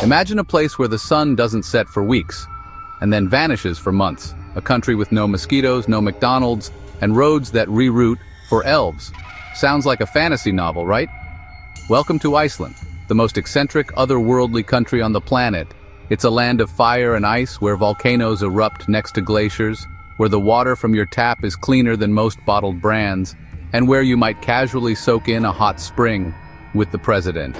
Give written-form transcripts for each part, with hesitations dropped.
Imagine a place where the sun doesn't set for weeks, and then vanishes for months. A country with no mosquitoes, no McDonald's, and roads that reroute for elves. Sounds like a fantasy novel, right? Welcome to Iceland, the most eccentric, otherworldly country on the planet. It's a land of fire and ice where volcanoes erupt next to glaciers, where the water from your tap is cleaner than most bottled brands, and where you might casually soak in a hot spring with the president.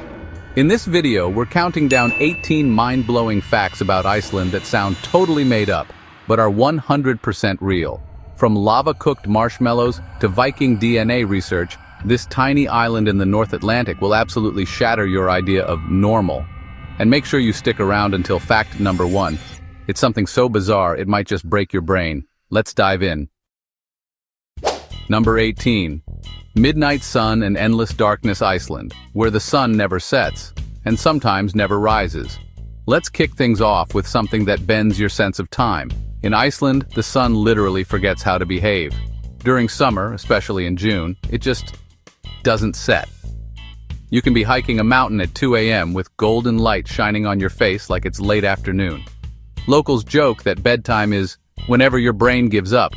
In this video, we're counting down 18 mind-blowing facts about Iceland that sound totally made up, but are 100% real. From lava-cooked marshmallows to Viking DNA research, this tiny island in the North Atlantic will absolutely shatter your idea of normal. And make sure you stick around until fact number 1. It's something so bizarre it might just break your brain. Let's dive in. Number 18. Midnight sun and endless darkness Iceland, where the sun never sets, and sometimes never rises. Let's kick things off with something that bends your sense of time. In Iceland, the sun literally forgets how to behave. During summer, especially in June, it just doesn't set. You can be hiking a mountain at 2 a.m. with golden light shining on your face like it's late afternoon. Locals joke that bedtime is whenever your brain gives up.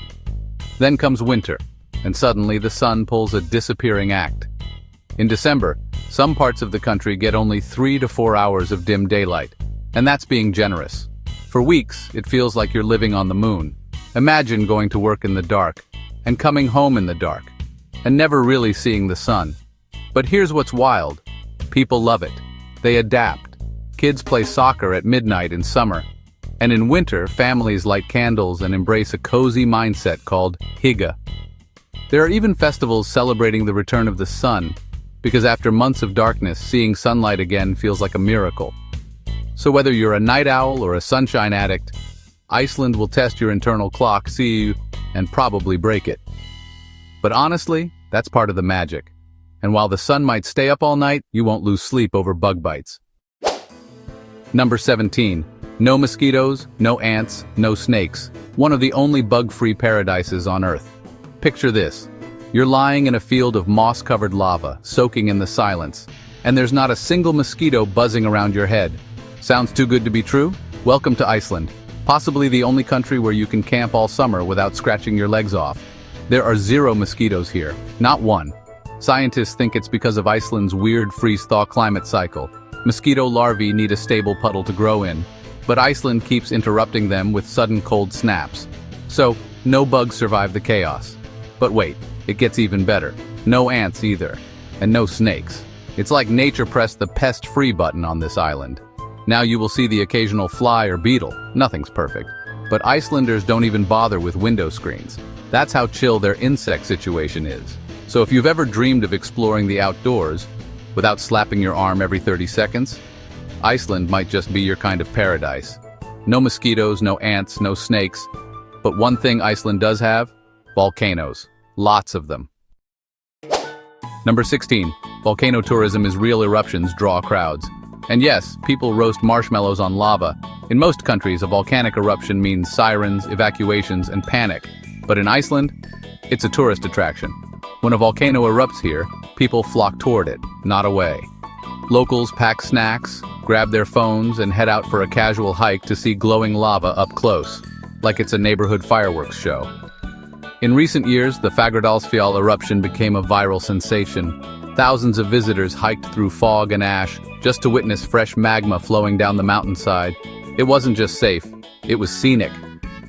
Then comes winter, and suddenly the sun pulls a disappearing act. In December, some parts of the country get only 3 to 4 hours of dim daylight, and that's being generous. For weeks, it feels like you're living on the moon. Imagine going to work in the dark, and coming home in the dark, and never really seeing the sun. But here's what's wild. People love it. They adapt. Kids play soccer at midnight in summer. And in winter, families light candles and embrace a cozy mindset called hygge. There are even festivals celebrating the return of the sun, because after months of darkness, seeing sunlight again feels like a miracle. So whether you're a night owl or a sunshine addict, Iceland will test your internal clock, see you, and probably break it. But honestly, that's part of the magic. And while the sun might stay up all night, you won't lose sleep over bug bites. Number 17. No mosquitoes, no ants, no snakes. One of the only bug-free paradises on Earth. Picture this. You're lying in a field of moss-covered lava, soaking in the silence, and there's not a single mosquito buzzing around your head. Sounds too good to be true? Welcome to Iceland, possibly the only country where you can camp all summer without scratching your legs off. There are 0 mosquitoes here, not one. Scientists think it's because of Iceland's weird freeze-thaw climate cycle. Mosquito larvae need a stable puddle to grow in, but Iceland keeps interrupting them with sudden cold snaps. So, no bugs survive the chaos. But wait, it gets even better. No ants either, and no snakes. It's like nature pressed the pest-free button on this island. Now you will see the occasional fly or beetle. Nothing's perfect. But Icelanders don't even bother with window screens. That's how chill their insect situation is. So if you've ever dreamed of exploring the outdoors without slapping your arm every 30 seconds, Iceland might just be your kind of paradise. No mosquitoes, no ants, no snakes. But one thing Iceland does have: volcanoes. Lots of them. Number 16. Volcano tourism is real eruptions draw crowds. And yes, people roast marshmallows on lava. In most countries, a volcanic eruption means sirens, evacuations, and panic. But in Iceland, it's a tourist attraction. When a volcano erupts here, people flock toward it, not away. Locals pack snacks, grab their phones, and head out for a casual hike to see glowing lava up close, like it's a neighborhood fireworks show. In recent years, the Fagradalsfjall eruption became a viral sensation. Thousands of visitors hiked through fog and ash just to witness fresh magma flowing down the mountainside. It wasn't just safe, it was scenic.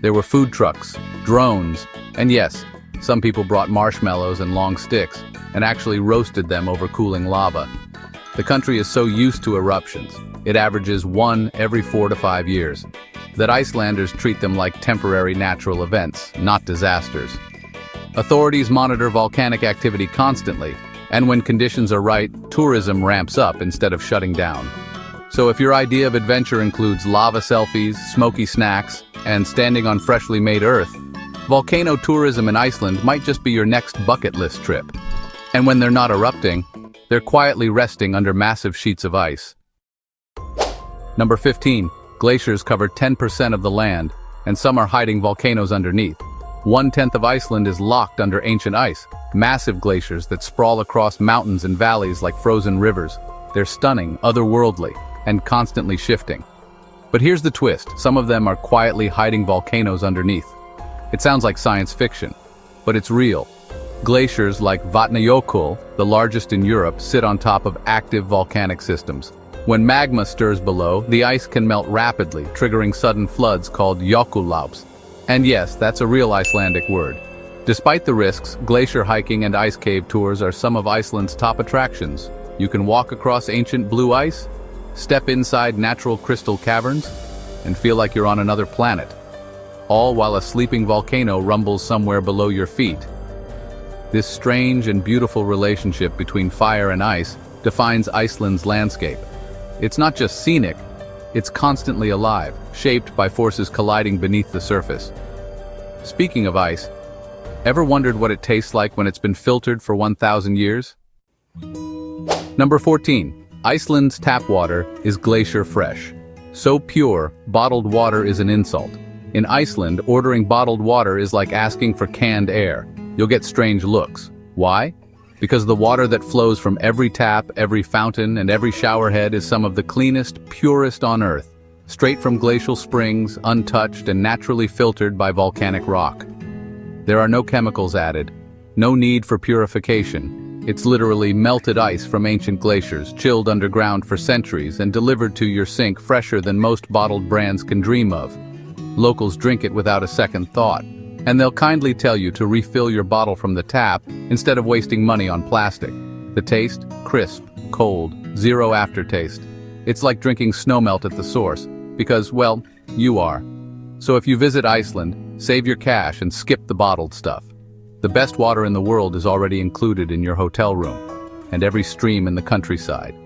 There were food trucks, drones, and yes, some people brought marshmallows and long sticks and actually roasted them over cooling lava. The country is so used to eruptions, it averages one every 4 to 5 years, that Icelanders treat them like temporary natural events, not disasters. Authorities monitor volcanic activity constantly, and when conditions are right, tourism ramps up instead of shutting down. So if your idea of adventure includes lava selfies, smoky snacks, and standing on freshly made earth, volcano tourism in Iceland might just be your next bucket list trip. And when they're not erupting, they're quietly resting under massive sheets of ice. Number 15. Glaciers cover 10% of the land, and some are hiding volcanoes underneath. 1/10 of Iceland is locked under ancient ice, massive glaciers that sprawl across mountains and valleys like frozen rivers. They're stunning, otherworldly, and constantly shifting. But here's the twist, some of them are quietly hiding volcanoes underneath. It sounds like science fiction, but it's real. Glaciers like Vatnajökull, the largest in Europe, sit on top of active volcanic systems. When magma stirs below, the ice can melt rapidly, triggering sudden floods called jökullaups. And yes, that's a real Icelandic word. Despite the risks, glacier hiking and ice cave tours are some of Iceland's top attractions. You can walk across ancient blue ice, step inside natural crystal caverns, and feel like you're on another planet, all while a sleeping volcano rumbles somewhere below your feet. This strange and beautiful relationship between fire and ice defines Iceland's landscape. It's not just scenic, it's constantly alive, shaped by forces colliding beneath the surface. Speaking of ice, ever wondered what it tastes like when it's been filtered for 1,000 years? Number 14. Iceland's tap water is Glacier-Fresh. So pure, bottled water is an insult. In Iceland, ordering bottled water is like asking for canned air. You'll get strange looks. Why? Because the water that flows from every tap, every fountain, and every showerhead is some of the cleanest, purest on Earth, straight from glacial springs, untouched and naturally filtered by volcanic rock. There are no chemicals added, no need for purification. It's literally melted ice from ancient glaciers, chilled underground for centuries and delivered to your sink fresher than most bottled brands can dream of. Locals drink it without a second thought, and they'll kindly tell you to refill your bottle from the tap instead of wasting money on plastic. The taste? Crisp, cold, zero aftertaste. It's like drinking snowmelt at the source, because, well, you are. So if you visit Iceland, save your cash and skip the bottled stuff. The best water in the world is already included in your hotel room, and every stream in the countryside.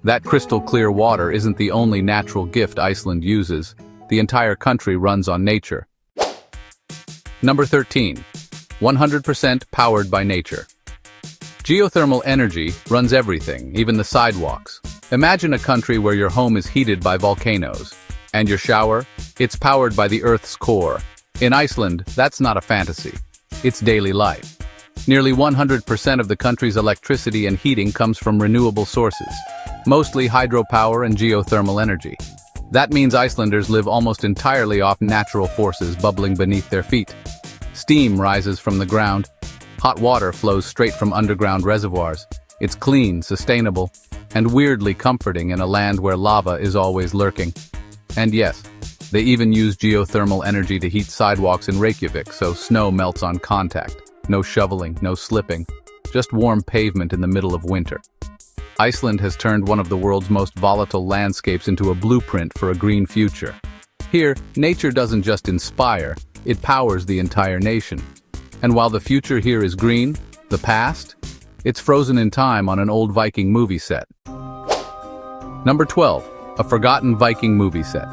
That crystal clear water isn't the only natural gift Iceland uses. The entire country runs on nature. Number 13. 100% powered by nature. Geothermal energy runs everything, even the sidewalks. Imagine a country where your home is heated by volcanoes, and your shower, it's powered by the Earth's core. In Iceland, that's not a fantasy. It's daily life. Nearly 100% of the country's electricity and heating comes from renewable sources, mostly hydropower and geothermal energy. That means Icelanders live almost entirely off natural forces bubbling beneath their feet. Steam rises from the ground. Hot water flows straight from underground reservoirs. It's clean, sustainable, and weirdly comforting in a land where lava is always lurking. And yes, they even use geothermal energy to heat sidewalks in Reykjavik so snow melts on contact. No shoveling, no slipping, just warm pavement in the middle of winter. Iceland has turned one of the world's most volatile landscapes into a blueprint for a green future. Here, nature doesn't just inspire, it powers the entire nation. And while the future here is green, the past, it's frozen in time on an old Viking movie set. Number 12. A forgotten Viking movie set.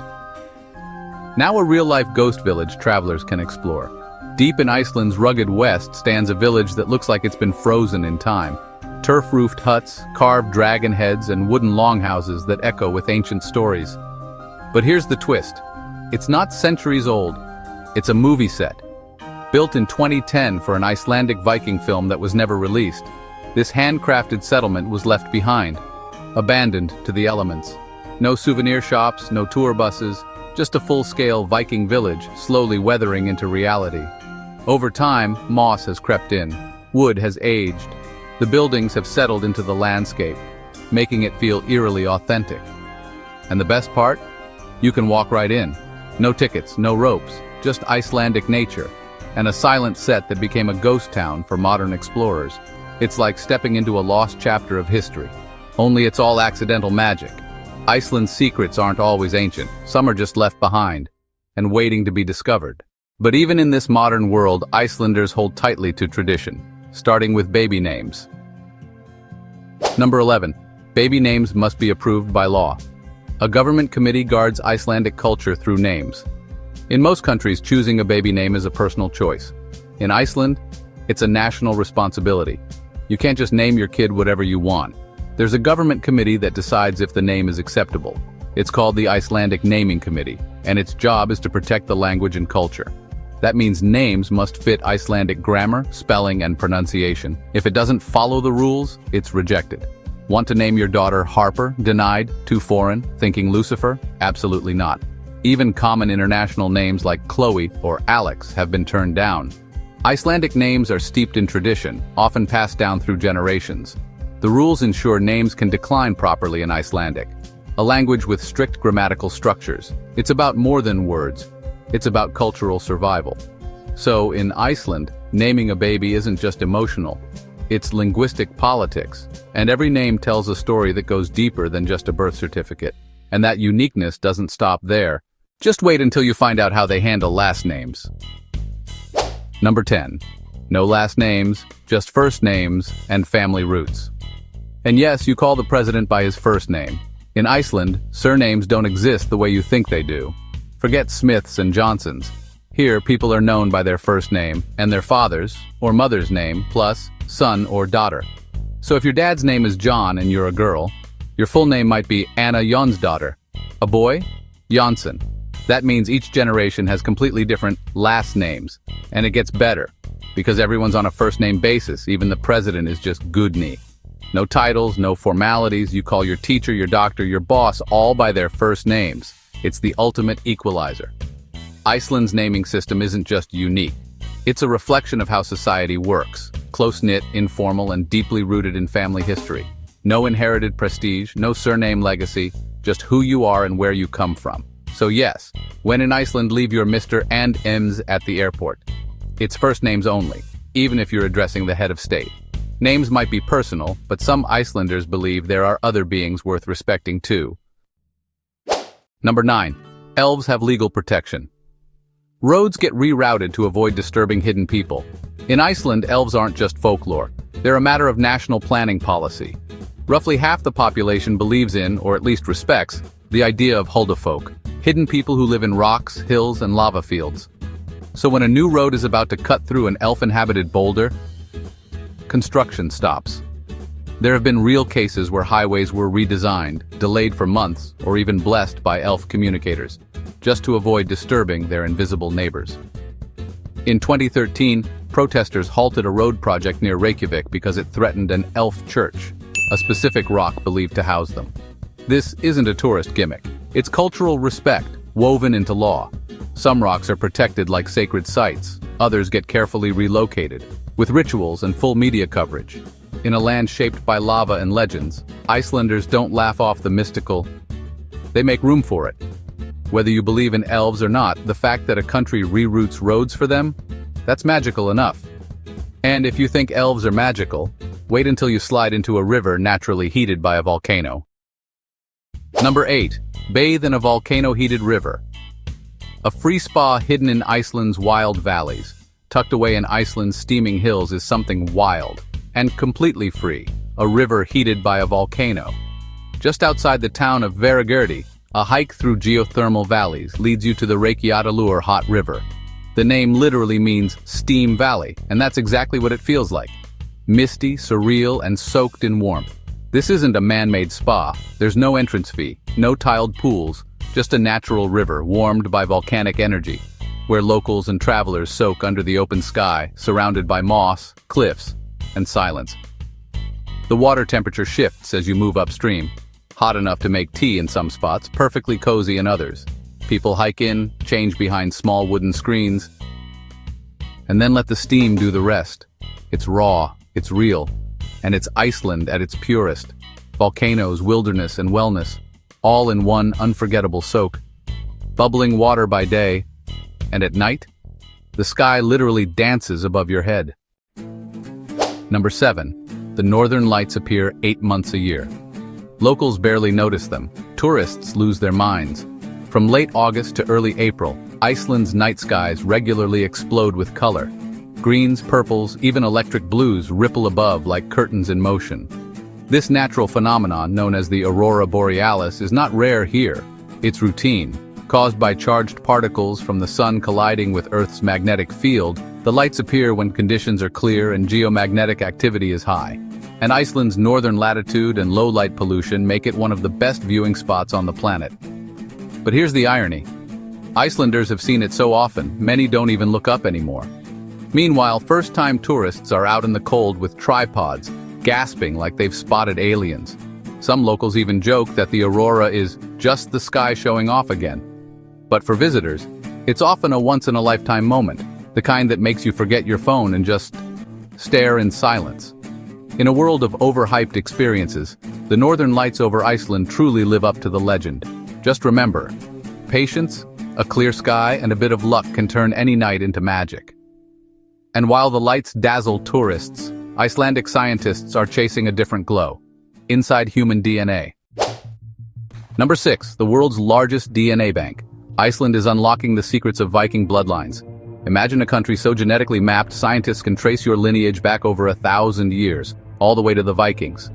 Now a real-life ghost village travelers can explore. Deep in Iceland's rugged west stands a village that looks like it's been frozen in time. Turf-roofed huts, carved dragon heads, and wooden longhouses that echo with ancient stories. But here's the twist. It's not centuries old. It's a movie set. Built in 2010 for an Icelandic Viking film that was never released, this handcrafted settlement was left behind, abandoned to the elements. No souvenir shops, no tour buses, just a full-scale Viking village slowly weathering into reality. Over time, moss has crept in. Wood has aged. The buildings have settled into the landscape, making it feel eerily authentic. And the best part? You can walk right in. No tickets, no ropes, just Icelandic nature, and a silent set that became a ghost town for modern explorers. It's like stepping into a lost chapter of history. Only it's all accidental magic. Iceland's secrets aren't always ancient. Some are just left behind and waiting to be discovered. But even in this modern world, Icelanders hold tightly to tradition, starting with baby names. Number 11. Baby names must be approved by law. A government committee guards Icelandic culture through names. In most countries, choosing a baby name is a personal choice. In Iceland, it's a national responsibility. You can't just name your kid whatever you want. There's a government committee that decides if the name is acceptable. It's called the Icelandic Naming Committee, and its job is to protect the language and culture. That means names must fit Icelandic grammar, spelling, and pronunciation. If it doesn't follow the rules, it's rejected. Want to name your daughter Harper? Denied. Too foreign. Thinking Lucifer? Absolutely not. Even common international names like Chloe or Alex have been turned down. Icelandic names are steeped in tradition, often passed down through generations. The rules ensure names can decline properly in Icelandic, a language with strict grammatical structures. It's about more than words. It's about cultural survival. So, in Iceland, naming a baby isn't just emotional. It's linguistic politics, and every name tells a story that goes deeper than just a birth certificate. And that uniqueness doesn't stop there. Just wait until you find out how they handle last names. Number 10. No last names, just first names and family roots. And yes, you call the president by his first name. In Iceland, surnames don't exist the way you think they do. Forget Smiths and Johnsons. Here, people are known by their first name and their father's or mother's name plus son or daughter. So if your dad's name is John and you're a girl, your full name might be Anna Jonsdottir. A boy? Jonsson. That means each generation has completely different last names. And it gets better, because everyone's on a first-name basis. Even the president is just Gudni. No titles, no formalities. You call your teacher, your doctor, your boss, all by their first names. It's the ultimate equalizer. Iceland's naming system isn't just unique. It's a reflection of how society works. Close-knit, informal, and deeply rooted in family history. No inherited prestige, no surname legacy, just who you are and where you come from. So yes, when in Iceland, leave your Mr. and Ms at the airport. It's first names only, even if you're addressing the head of state. Names might be personal, but some Icelanders believe there are other beings worth respecting too. Number 9. Elves have legal protection. Roads get rerouted to avoid disturbing hidden people. In Iceland, elves aren't just folklore. They're a matter of national planning policy. Roughly half the population believes in, or at least respects, the idea of huldafolk, hidden people who live in rocks, hills, and lava fields. So when a new road is about to cut through an elf-inhabited boulder, construction stops. There have been real cases where highways were redesigned, delayed for months, or even blessed by elf communicators, just to avoid disturbing their invisible neighbors. In 2013, protesters halted a road project near Reykjavik because it threatened an elf church, a specific rock believed to house them. This isn't a tourist gimmick. It's cultural respect, woven into law. Some rocks are protected like sacred sites, others get carefully relocated, with rituals and full media coverage. In a land shaped by lava and legends, Icelanders don't laugh off the mystical. They make room for it. Whether you believe in elves or not, the fact that a country reroutes roads for them, that's magical enough. And if you think elves are magical, wait until you slide into a river naturally heated by a volcano. Number 8. Bathe in a volcano-heated river. A free spa hidden in Iceland's wild valleys, tucked away in Iceland's steaming hills, is something wild and completely free, a river heated by a volcano. Just outside the town of Hveragirdi, a hike through geothermal valleys leads you to the Reykjadalur hot river. The name literally means steam valley, and that's exactly what it feels like. Misty, surreal, and soaked in warmth. This isn't a man-made spa. There's no entrance fee, no tiled pools, just a natural river warmed by volcanic energy, where locals and travelers soak under the open sky, surrounded by moss, cliffs, and silence. The water temperature shifts as you move upstream. Hot enough to make tea in some spots, perfectly cozy in others. People hike in, change behind small wooden screens, and then let the steam do the rest. It's raw, it's real, and it's Iceland at its purest. Volcanoes, wilderness, and wellness, all in one unforgettable soak. Bubbling water by day, and at night, the sky literally dances above your head. Number 7. The Northern Lights appear 8 months a year. Locals barely notice them. Tourists lose their minds. From late August to early April, Iceland's night skies regularly explode with color. Greens, purples, even electric blues ripple above like curtains in motion. This natural phenomenon, known as the aurora borealis, is not rare here. It's routine. Caused by charged particles from the sun colliding with Earth's magnetic field, the lights appear when conditions are clear and geomagnetic activity is high. And Iceland's northern latitude and low light pollution make it one of the best viewing spots on the planet. But here's the irony. Icelanders have seen it so often, many don't even look up anymore. Meanwhile, first-time tourists are out in the cold with tripods, gasping like they've spotted aliens. Some locals even joke that the aurora is just the sky showing off again. But for visitors, it's often a once-in-a-lifetime moment, the kind that makes you forget your phone and just stare in silence. In a world of overhyped experiences, the northern lights over Iceland truly live up to the legend. Just remember, patience, a clear sky, and a bit of luck can turn any night into magic. And while the lights dazzle tourists, Icelandic scientists are chasing a different glow: inside human DNA. Number 6, the world's largest DNA bank. Iceland is unlocking the secrets of Viking bloodlines. Imagine a country so genetically mapped, scientists can trace your lineage back over 1,000 years, all the way to the Vikings.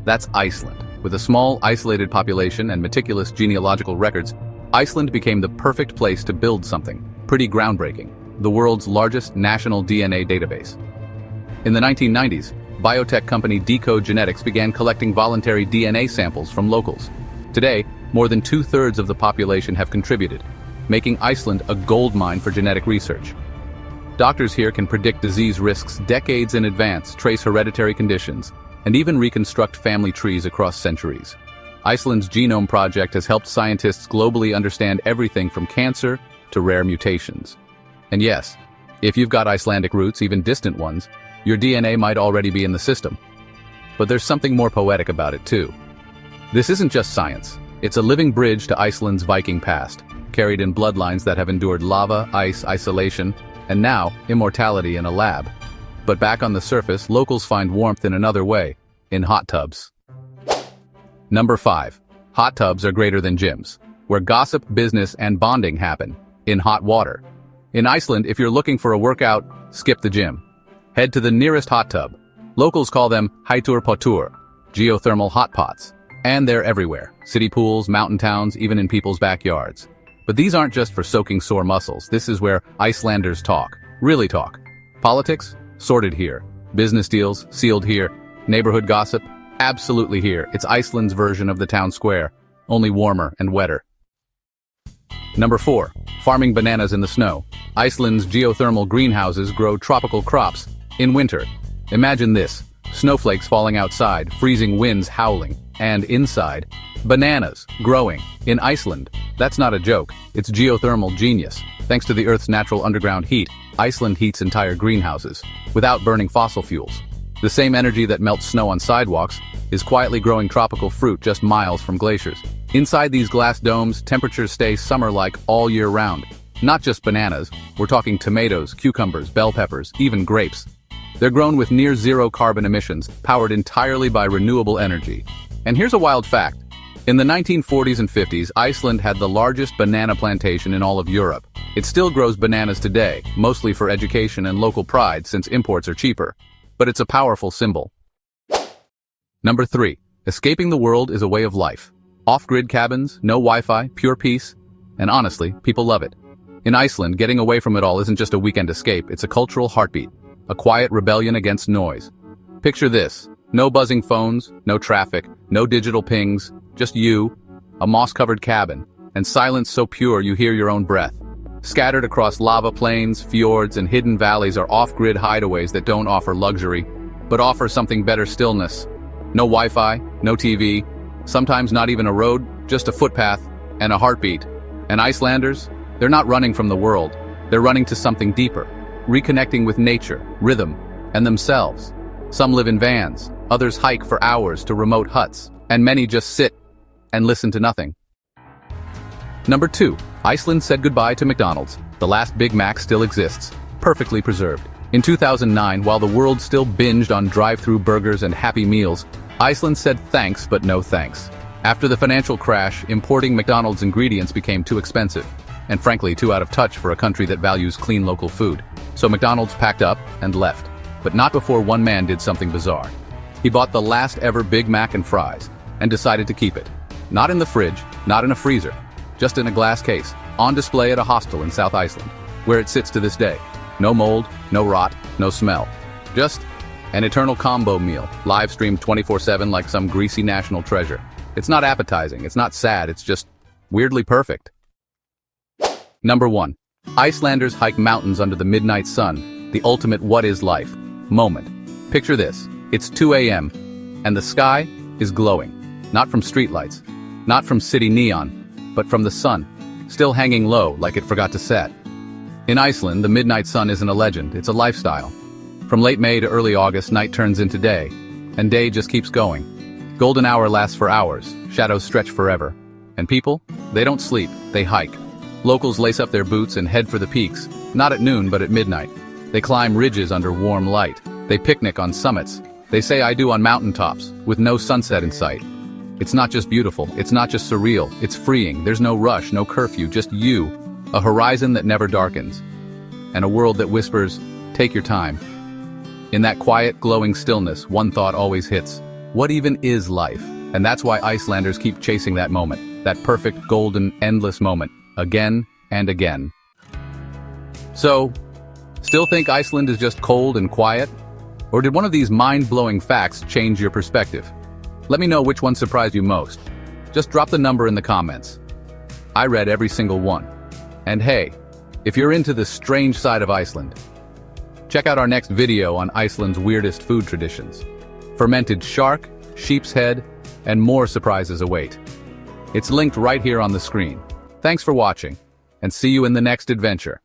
That's Iceland. With a small, isolated population and meticulous genealogical records, Iceland became the perfect place to build something pretty groundbreaking: the world's largest national DNA database. In the 1990s, biotech company Decode Genetics began collecting voluntary DNA samples from locals. Today, more than 2/3 of the population have contributed, making Iceland a goldmine for genetic research. Doctors here can predict disease risks decades in advance, trace hereditary conditions, and even reconstruct family trees across centuries. Iceland's Genome Project has helped scientists globally understand everything from cancer to rare mutations. And yes, if you've got Icelandic roots, even distant ones, your DNA might already be in the system. But there's something more poetic about it too. This isn't just science. It's a living bridge to Iceland's Viking past, carried in bloodlines that have endured lava, ice, isolation, and now immortality in a lab. But back on the surface, locals find warmth in another way: in hot tubs. Number 5. Hot tubs are greater than gyms, where gossip, business, and bonding happen in hot water. In Iceland, if you're looking for a workout, skip the gym. Head to the nearest hot tub. Locals call them heitur potur, geothermal hot pots, and they're everywhere: city pools, mountain towns, even in people's backyards. But these aren't just for soaking sore muscles. This is where Icelanders talk, really talk. Politics? Sorted here. Business deals? Sealed here. Neighborhood gossip? Absolutely here. It's Iceland's version of the town square, only warmer and wetter. Number 4. Farming bananas in the snow. Iceland's geothermal greenhouses grow tropical crops in winter. Imagine this: snowflakes falling outside, freezing winds howling, and inside, bananas growing in Iceland. That's not a joke. It's geothermal genius. Thanks to the Earth's natural underground heat, Iceland heats entire greenhouses without burning fossil fuels. The same energy that melts snow on sidewalks is quietly growing tropical fruit just miles from glaciers. Inside these glass domes, temperatures stay summer-like all year round. Not just bananas, we're talking tomatoes, cucumbers, bell peppers, even grapes. They're grown with near-zero carbon emissions, powered entirely by renewable energy. And here's a wild fact. In the 1940s and 50s, Iceland had the largest banana plantation in all of Europe. It still grows bananas today, mostly for education and local pride since imports are cheaper. But it's a powerful symbol. Number 3. Escaping the world is a way of life. Off-grid cabins, no Wi-Fi, pure peace, and honestly, people love it. In Iceland, getting away from it all isn't just a weekend escape, it's a cultural heartbeat, a quiet rebellion against noise. Picture this: no buzzing phones, no traffic, no digital pings, just you, a moss-covered cabin, and silence so pure you hear your own breath. Scattered across lava plains, fjords, and hidden valleys are off-grid hideaways that don't offer luxury, but offer something better: stillness. No Wi-Fi, no TV, sometimes not even a road, just a footpath and a heartbeat. And Icelanders, they're not running from the world, they're running to something deeper, reconnecting with nature, rhythm, and themselves. Some live in vans, others hike for hours to remote huts, and many just sit and listen to nothing. Number 2. Iceland said goodbye to McDonald's. The last Big Mac still exists, perfectly preserved. In 2009, while the world still binged on drive-thru burgers and Happy Meals, Iceland said thanks but no thanks. After the financial crash, importing McDonald's ingredients became too expensive, and frankly too out of touch for a country that values clean local food. So McDonald's packed up and left. But not before one man did something bizarre. He bought the last ever Big Mac and fries, and decided to keep it. Not in the fridge, not in a freezer, just in a glass case, on display at a hostel in South Iceland, where it sits to this day. No mold, no rot, no smell. Just an eternal combo meal, live-streamed 24/7 like some greasy national treasure. It's not appetizing, it's not sad, it's just weirdly perfect. Number 1. Icelanders hike mountains under the midnight sun, the ultimate what is life moment. Picture this: It's 2 a.m., and the sky is glowing. Not from streetlights, not from city neon, but from the sun, still hanging low like it forgot to set. In Iceland, the midnight sun isn't a legend, it's a lifestyle. From late May to early August, night turns into day, and day just keeps going. Golden hour lasts for hours, shadows stretch forever. And people? They don't sleep, they hike. Locals lace up their boots and head for the peaks, not at noon but at midnight. They climb ridges under warm light. They picnic on summits. They say I do on mountaintops, with no sunset in sight. It's not just beautiful, it's not just surreal, it's freeing. There's no rush, no curfew, just you, a horizon that never darkens, and a world that whispers, take your time. In that quiet, glowing stillness, one thought always hits. What even is life? And that's why Icelanders keep chasing that moment, that perfect, golden, endless moment, again and again. So, still think Iceland is just cold and quiet? Or did one of these mind-blowing facts change your perspective? Let me know which one surprised you most. Just drop the number in the comments. I read every single one. And hey, if you're into the strange side of Iceland, check out our next video on Iceland's weirdest food traditions. Fermented shark, sheep's head, and more surprises await. It's linked right here on the screen. Thanks for watching, and see you in the next adventure.